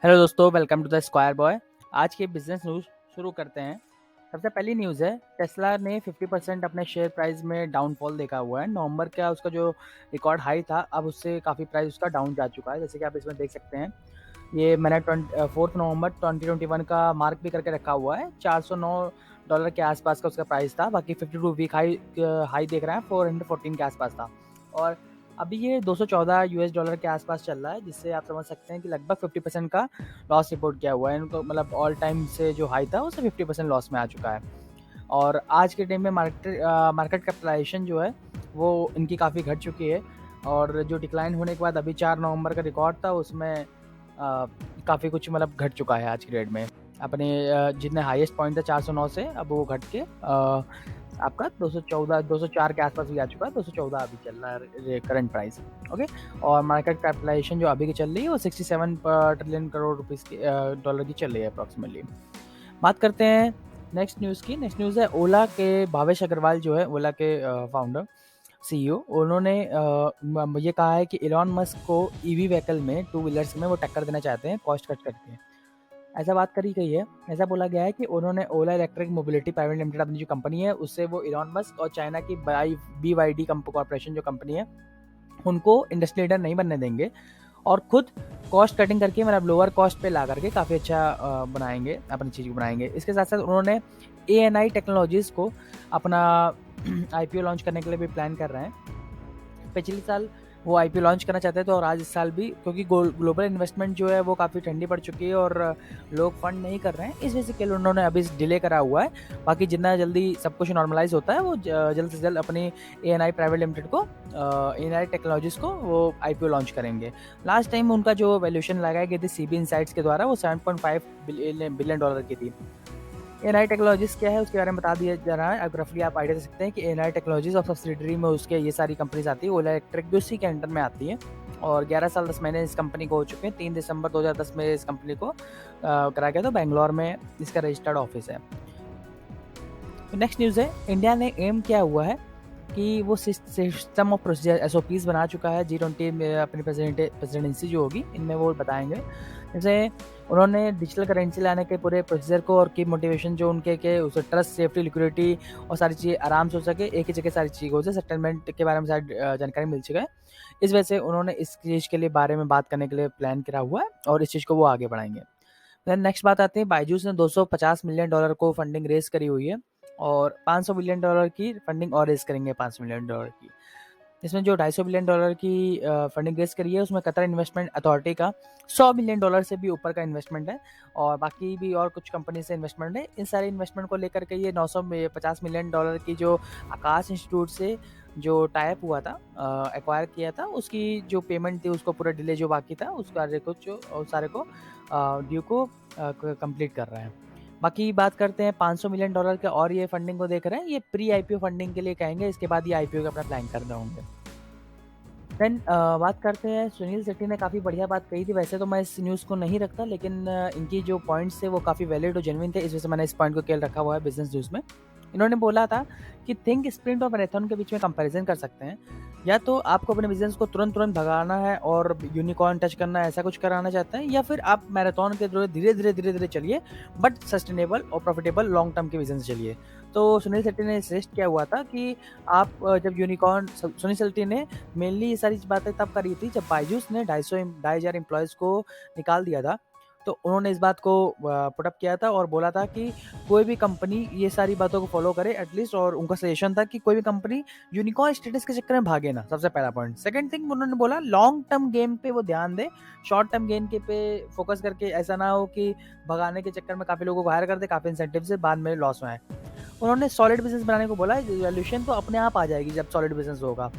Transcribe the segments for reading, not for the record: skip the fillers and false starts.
Hello दोस्तों, welcome to the square boy. आज के बिजनेस न्यूज़ शुरू करते हैं। सबसे पहली न्यूज़ है, टेस्ला ने 50% अपने शेयर प्राइस में डाउनफॉल देखा हुआ है। नवंबर का उसका जो रिकॉर्ड हाई था, अब उससे काफ़ी प्राइस उसका डाउन जा चुका है, जैसे कि आप इसमें देख सकते हैं। ये मैंने 4 नवंबर 2021 का मार्क भी करके रखा हुआ है। $409 के आसपास का उसका प्राइस था। बाकी 52 वीक हाई देख रहे हैं, 414 के आसपास था। और अभी ये $214 के आसपास चल रहा है, जिससे आप समझ सकते हैं कि लगभग 50% का लॉस रिपोर्ट किया हुआ है इनको। मतलब ऑल टाइम से जो हाई था उससे 50% लॉस में आ चुका है। और आज के टाइम में मार्केट कैपिटलाइजेशन जो है वो इनकी काफ़ी घट चुकी है। और जो डिक्लाइन होने के बाद अभी 4 नवंबर का रिकॉर्ड था, उसमें काफ़ी कुछ मतलब घट चुका है आज की डेट में। अपने जितने हाईएस्ट पॉइंट था 409 से, अब वो घट के आपका 214 204 के आसपास भी आ चुका है। 214 अभी चल रहा है करंट प्राइस। ओके। और मार्केट कैपिटलाइजेशन जो अभी की चल रही है वो 67 ट्रिलियन करोड़ रुपीस की डॉलर की चल रही है अप्रॉक्सीमेटली। बात करते हैं नेक्स्ट न्यूज़ की। नेक्स्ट न्यूज़ है ओला के भावेश अग्रवाल जो है ओला के फाउंडर सीईओ। उन्होंने ये कहा है कि इलॉन मस्क को ईवी व्हीकल में, टू व्हीलर्स में वो टक्कर देना चाहते हैं कॉस्ट कट करके। ऐसा बात करी गई है। ऐसा बोला गया है कि उन्होंने ओला इलेक्ट्रिक मोबिलिटी प्राइवेट लिमिटेड अपनी जो कंपनी है उससे वो इलॉन मस्क और चाइना की BYD कॉर्पोरेशन जो कंपनी है उनको इंडस्ट्री लीडर नहीं बनने देंगे, और खुद कॉस्ट कटिंग करके, मतलब लोअर कॉस्ट पे ला करके काफ़ी अच्छा बनाएंगे, अपनी चीज़ को बनाएंगे। इसके साथ साथ उन्होंने ANI टेक्नोलॉजीज़ को अपना IPO लॉन्च करने के लिए भी प्लान कर रहे हैं। पिछले साल वो IPO लॉन्च करना चाहते थे और आज इस साल भी, क्योंकि ग्लोबल इन्वेस्टमेंट जो है वो काफ़ी ठंडी पड़ चुकी है और लोग फंड नहीं कर रहे हैं, इस वजह के लिए उन्होंने अभी डिले करा हुआ है। बाकी जितना जल्दी सब कुछ नॉर्मलाइज होता है वो जल्द से जल्द अपनी ANI प्राइवेट लिमिटेड को, ANI टेक्नोलॉजीज़ को वो IPO लॉन्च करेंगे। लास्ट टाइम उनका जो वैल्यूएशन लगाई गई थी CB इनसाइट्स के द्वारा वो $7.5 बिलियन की थी। एनआई टेक्नोलॉजीज़ क्या है उसके बारे में बता दिया जा रहा है। अब रफली आप आइडिया दे सकते हैं कि एनआई टेक्नोलॉजीज़ और सब्सिडरी में उसके ये सारी कंपनीज आती है। ओला इलेक्ट्रिक भी उसी के अंडर में आती है। और 11 साल 10 महीने इस कंपनी को हो चुके हैं। 3 दिसंबर 2010 में इस कंपनी को कराया गया था। बेंगलोर में इसका रजिस्टर्ड ऑफिस है। तो नेक्स्ट न्यूज़ है, इंडिया ने एम किया हुआ है कि वो सिस्टम ऑफ प्रोसीजर SOPs बना चुका है। G20 में अपनी प्रेसिडेंसी जो होगी इनमें वो बताएंगे। जैसे उन्होंने डिजिटल करेंसी लाने के पूरे प्रोसीजर को और की मोटिवेशन जो उनके के उसे ट्रस्ट, सेफ्टी, लिक्विडिटी और सारी चीज़ें आराम से हो सके, एक ही जगह सारी चीज़ें हो जाए। सेटलमेंट के बारे में सारी जानकारी मिल चुका है। इस वजह से उन्होंने इस चीज़ के लिए बारे में बात करने के लिए प्लान करा हुआ है और इस चीज़ को वो आगे बढ़ाएंगे। देन नेक्स्ट बात आती है, बायजूस ने $250 मिलियन को फंडिंग रेज करी हुई है और $500 मिलियन की फंडिंग और रेज करेंगे। $500 मिलियन की, इसमें जो $250 मिलियन की फंडिंग रेज करी है उसमें कतर इन्वेस्टमेंट अथॉरिटी का $100 मिलियन से भी ऊपर का इन्वेस्टमेंट है और बाकी भी और कुछ कंपनी से इन्वेस्टमेंट है। इन सारे इन्वेस्टमेंट को लेकर के ये $950 मिलियन की जो आकाश इंस्टीट्यूट से जो टाइप हुआ था, एक्वायर किया था, उसकी जो पेमेंट थी उसको पूरा डिले जो बाकी था उस कार्य को उस सारे को ड्यू को कंप्लीट कर रहे हैं। बाकी बात करते हैं $500 मिलियन के, और ये फंडिंग को देख रहे हैं। ये प्री IPO फंडिंग के लिए कहेंगे, इसके बाद ये IPO का अपना प्लान कर रहे होंगे। देन बात करते हैं, सुनील शेट्टी ने काफ़ी बढ़िया बात कही थी। वैसे तो मैं इस न्यूज़ को नहीं रखता, लेकिन इनकी जो पॉइंट्स थे वो काफ़ी वैलिड और जेन्युइन थे, इस वजह से मैंने इस पॉइंट को केवल रखा हुआ है बिजनेस न्यूज़ में। इन्होंने बोला था कि थिंक स्प्रिंट और मैराथन के बीच में कंपैरिजन कर सकते हैं। या तो आपको अपने बिजनेस को तुरंत तुरंत भगाना है और यूनिकॉर्न टच करना है, ऐसा कुछ कराना चाहते हैं, या फिर आप मैराथन के थ्रू धीरे धीरे चलिए, बट सस्टेनेबल और प्रॉफिटेबल लॉन्ग टर्म के विजन से चलिए। तो सुनील शेट्टी ने सजेस्ट किया हुआ था कि आप जब यूनिकॉर्न, सुनील शेट्टी ने मेनली ये सारी बातें तब करी थी जब बायजूस ने 2,500 एम्प्लॉयज़ को निकाल दिया था। तो उन्होंने इस बात को पुटअप किया था और बोला था कि कोई भी कंपनी ये सारी बातों को फॉलो करे एटलीस्ट, और उनका सजेशन था कि कोई भी कंपनी यूनिकॉर्न स्टेटस के चक्कर में भागे ना, सबसे पहला पॉइंट। सेकंड थिंग उन्होंने बोला लॉन्ग टर्म गेम पे वो ध्यान दे, शॉर्ट टर्म गेम के पे फोकस करके ऐसा ना हो कि भगाने के चक्कर में काफ़ी लोगों को हायर कर दे, काफ़ी इंसेंटिव से बाद में लॉस में आए। उन्होंने सॉलिड बिजनेस बनाने को बोला। वैल्यूएशन तो अपने आप आ जाएगी जब सॉलिड बिजनेस होगा।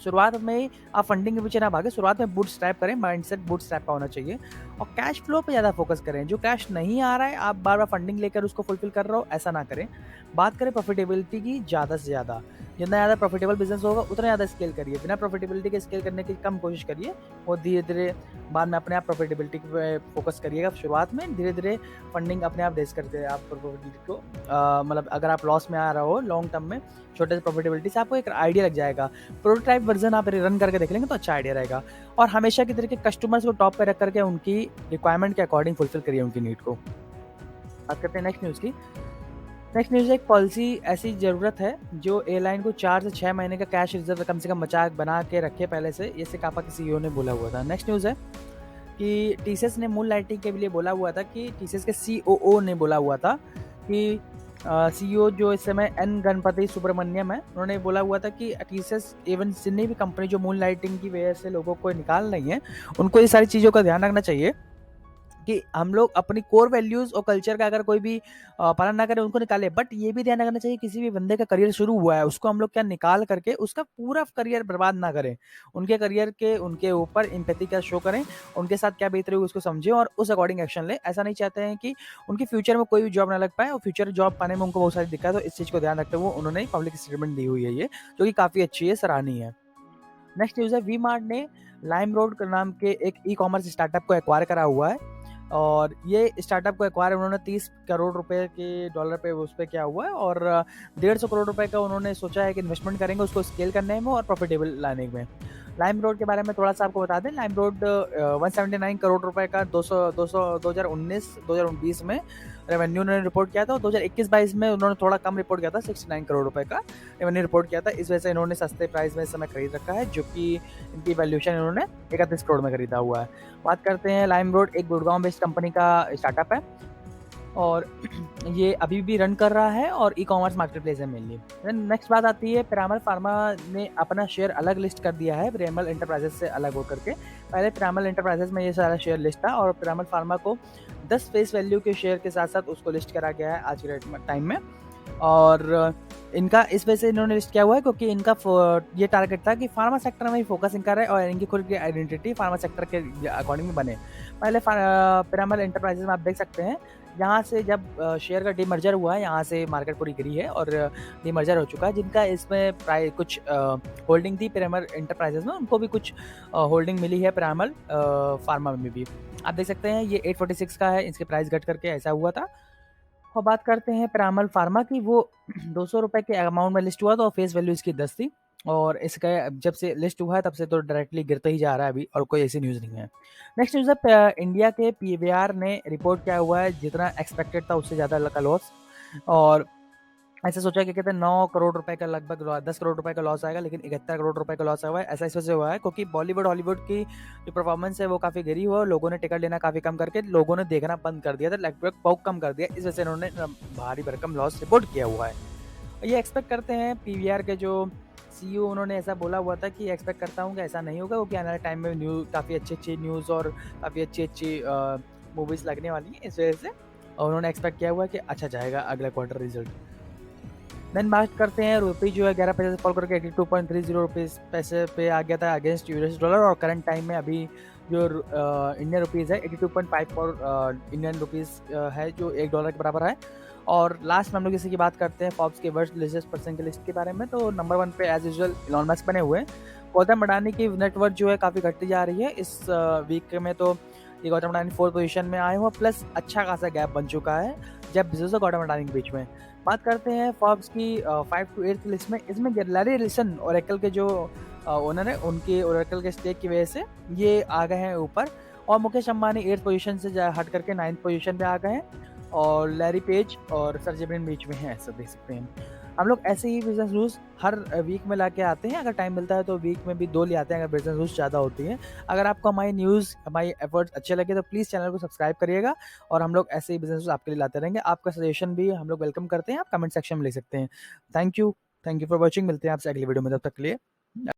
शुरुआत में आप फंडिंग के पीछे ना भागे, शुरुआत में बूटस्ट्रैप करें, माइंडसेट बूटस्ट्रैप का होना चाहिए और कैश फ्लो पे ज़्यादा फोकस करें। जो कैश नहीं आ रहा है आप बार बार फंडिंग लेकर उसको फुलफिल कर रहे हो, ऐसा ना करें। बात करें प्रॉफिटेबिलिटी की ज़्यादा से ज़्यादा, जितना ज़्यादा प्रॉफिटेबल बिजनेस होगा उतना ज़्यादा स्केल करिए, बिना प्रॉफिटेबिलिटी के स्केल करने की कम कोशिश करिए और धीरे-धीरे बाद में अपने आप प्रॉफिटेबिलिटी पे फोकस करिएगा। शुरुआत में धीरे-धीरे फंडिंग अपने आप रेज़ करके आप प्रॉफिटेबिलिटी को मतलब अगर आप लॉस में आ रहे हो लॉन्ग टर्म में छोटे से प्रॉफिटेबिलिटी से आपको एक आइडिया लग जाएगा। प्रोटोटाइप वर्ज़न आप रन करके देख लेंगे तो अच्छा आइडिया रहेगा और हमेशा की तरह के कस्टमर्स को टॉप पे रख करके उनकी रिक्वायरमेंट के अकॉर्डिंग फुलफिल करिए उनकी नीड को। बात करते हैं नेक्स्ट न्यूज़ की। नेक्स्ट न्यूज़ एक पॉलिसी ऐसी ज़रूरत है जो एयरलाइन को 4 से 6 महीने का कैश रिज़र्व कम से कम बना के रखे पहले से, ये सिकापा के सीईओ ने बोला हुआ था। नेक्स्ट न्यूज़ है कि टीसीएस ने मून लाइटिंग के लिए बोला हुआ था कि टीसीएस के सीओओ ने बोला हुआ था कि सीईओ जो इस समय एन गणपति सुब्रमण्यम है, उन्होंने बोला हुआ था कि टीसीएस एवं जितनी भी कंपनी जो मून लाइटिंग की वजह से लोगों को निकाल रही है, उनको ये सारी चीज़ों का ध्यान रखना चाहिए कि हम लोग अपनी कोर वैल्यूज़ और कल्चर का अगर कोई भी पालन ना करें उनको निकालें। बट ये भी ध्यान रखना चाहिए किसी भी बंदे का करियर शुरू हुआ है उसको हम लोग क्या निकाल करके उसका पूरा करियर बर्बाद ना करें। उनके करियर के उनके ऊपर एम्पैथी का शो करें, उनके साथ क्या बीत रही है उसको समझें और उस अकॉर्डिंग एक्शन लें। ऐसा नहीं चाहते हैं कि उनके फ्यूचर में कोई भी जॉब ना लग पाए और फ्यूचर जॉब पाने में उनको बहुत सारी दिक्कत हो। इस चीज़ को ध्यान रखते हुए उन्होंने पब्लिक स्टेटमेंट दी हुई है ये, जो कि काफ़ी अच्छी है, सराहनीय है। नेक्स्ट न्यूज़ है वी मार्ट ने लाइमरोड के नाम के एक ई-कॉमर्स स्टार्टअप को एक्वायर करा हुआ है और ये स्टार्टअप को एक्वायर उन्होंने 30 करोड़ रुपए के डॉलर पे उस पे किया हुआ है और 150 करोड़ रुपए का उन्होंने सोचा है कि इन्वेस्टमेंट करेंगे उसको स्केल करने में और प्रॉफिटेबल लाने में। लाइमरोड के बारे में थोड़ा सा आपको बता दें, लाइमरोड 179 करोड़ रुपए का 2019-2020 में रेवेन्यू उन्होंने रिपोर्ट किया था और 2021-22 में उन्होंने थोड़ा कम रिपोर्ट किया था, 69 करोड़ रुपए का रेवेन्यू रिपोर्ट किया था। इस वजह से इन्होंने सस्ते प्राइस में इस समय खरीद रखा है, जो कि इनकी वैल्यूएशन इन्होंने 31 करोड़ में खरीदा हुआ है। बात करते हैं लाइमरोड एक गुड़गांव बेस्ड कंपनी का स्टार्टअप है और ये अभी भी रन कर रहा है और ई-कॉमर्स मार्केटप्लेस है मेनली। देन नेक्स्ट बात आती है पिरामल फार्मा ने अपना शेयर अलग लिस्ट कर दिया है पिरामल एंटरप्राइजेस से अलग होकर के। पहले पिरामल एंटरप्राइजेस में ये सारा शेयर लिस्ट था और पिरामल फार्मा को 10 फेस वैल्यू के शेयर के साथ-साथ उसको लिस्ट करा गया है आज के रेट में टाइम में। और इनका इस वजह से इन्होंने लिस्ट किया हुआ है क्योंकि इनका ये टारगेट था कि फार्मा सेक्टर में ही फोकस इनका रहे और इनकी खुद की आइडेंटिटी फार्मा सेक्टर के अकॉर्डिंग बने। पहले पिरामल एंटरप्राइजेस में आप देख सकते हैं, यहाँ से जब शेयर का डीमर्जर हुआ है, यहाँ से मार्केट पूरी गिरी है और डीमर्जर हो चुका है। जिनका इसमें प्राय कुछ होल्डिंग थी पिरामल एंटरप्राइजेस में, उनको भी कुछ होल्डिंग मिली है पिरामल फार्मा में भी। आप देख सकते हैं ये 846 का है, इसके प्राइस घट करके ऐसा हुआ था। और बात करते हैं पिरामल फार्मा की, वो ₹200 के अमाउंट में लिस्ट हुआ था और फेस वैल्यू इसकी 10 थी और इसका जब से लिस्ट हुआ है तब से तो डायरेक्टली गिरता ही जा रहा है अभी और कोई ऐसी न्यूज़ नहीं है। नेक्स्ट न्यूज़ है इंडिया के पीवीआर ने रिपोर्ट किया हुआ है जितना एक्सपेक्टेड था उससे ज़्यादा का लॉस और ऐसा सोचा कि कहते हैं 9 करोड़ रुपए का लगभग 10 करोड़ रुपए का लॉस आएगा, लेकिन 71 करोड़ रुपए का लॉस हुआ है। ऐसा इस वजह से हुआ है क्योंकि बॉलीवुड हॉलीवुड की जो परफॉर्मेंस है वो काफ़ी गिरी हुआ है। लोगों ने टिकट लेना काफ़ी कम करके लोगों ने देखना बंद कर दिया था, लगभग बहुत कम कर दिया। इस वजह से इन्होंने भारी भरकम लॉस रिपोर्ट किया हुआ है। ये एक्सपेक्ट करते हैं पीवीआर के जो सीईओ, उन्होंने ऐसा बोला हुआ था कि एक्सपेक्ट करता हूँ कि ऐसा नहीं होगा क्योंकि आने वाले टाइम में काफ़ी अच्छी न्यूज़ और काफ़ी अच्छी मूवीज़ लगने वाली हैं इस वजह से, और उन्होंने एक्सपेक्ट किया हुआ है कि अच्छा जाएगा अगला क्वार्टर रिजल्ट। देन बात करते हैं रुपये जो है 11 पैसे से फॉल करके 82.30 रुपीज़ पैसे पे आ गया था अगेंस्ट यूएस डॉलर और करंट टाइम में अभी जो इंडियन रुपीज़ है 82.54 इंडियन रुपीज़ है जो $1 के बराबर है। और लास्ट में हम लोग इसी की बात करते हैं फॉर्ब्स के वर्ल्ड रिचेस्ट पर्सन की लिस्ट के बारे में। तो नंबर 1 पे एज यूजुअल इलॉन मस्क बने हुए हैं। गौतम अडानी की नेटवर्थ जो है काफ़ी घटती जा रही है इस वीक में, तो ये गौतम अडानी 4th पोजीशन में आए हुए प्लस अच्छा खासा गैप बन चुका है जेफ बेजोस और गौतम अडानी के बीच में। बात करते हैं फॉर्ब्स की 5 to 8 लिस्ट में, इसमें लैरी एलिसन ओरेकल के जो ओनर है उनके ओरेकल के स्टेक की वजह से ये आ गए हैं ऊपर और मुकेश अंबानी 8th पोजीशन से हट करके 9th पोजीशन पे आ गए हैं और लैरी पेज और सर्जी ब्रिन बीच में है, ऐसा देख सकते हैं। हम लोग ऐसे ही बिजनेस न्यूज़ हर वीक में लाके आते हैं, अगर टाइम मिलता है तो वीक में भी 2 ले आते हैं अगर बिजनेस न्यूज़ ज़्यादा होती है। अगर आपको हमारी न्यूज़ हमारी एफर्ट्स अच्छे लगे तो प्लीज़ चैनल को सब्सक्राइब करिएगा और हम लोग ऐसे ही बिजनेस न्यूज़ आपके लिए लाते रहेंगे। आपका सजेशन भी हम लोग वेलकम करते हैं, आप कमेंट सेक्शन में लिख सकते हैं। Thank you for watching. मिलते हैं आपसे अगली वीडियो में, तब तक के लिए।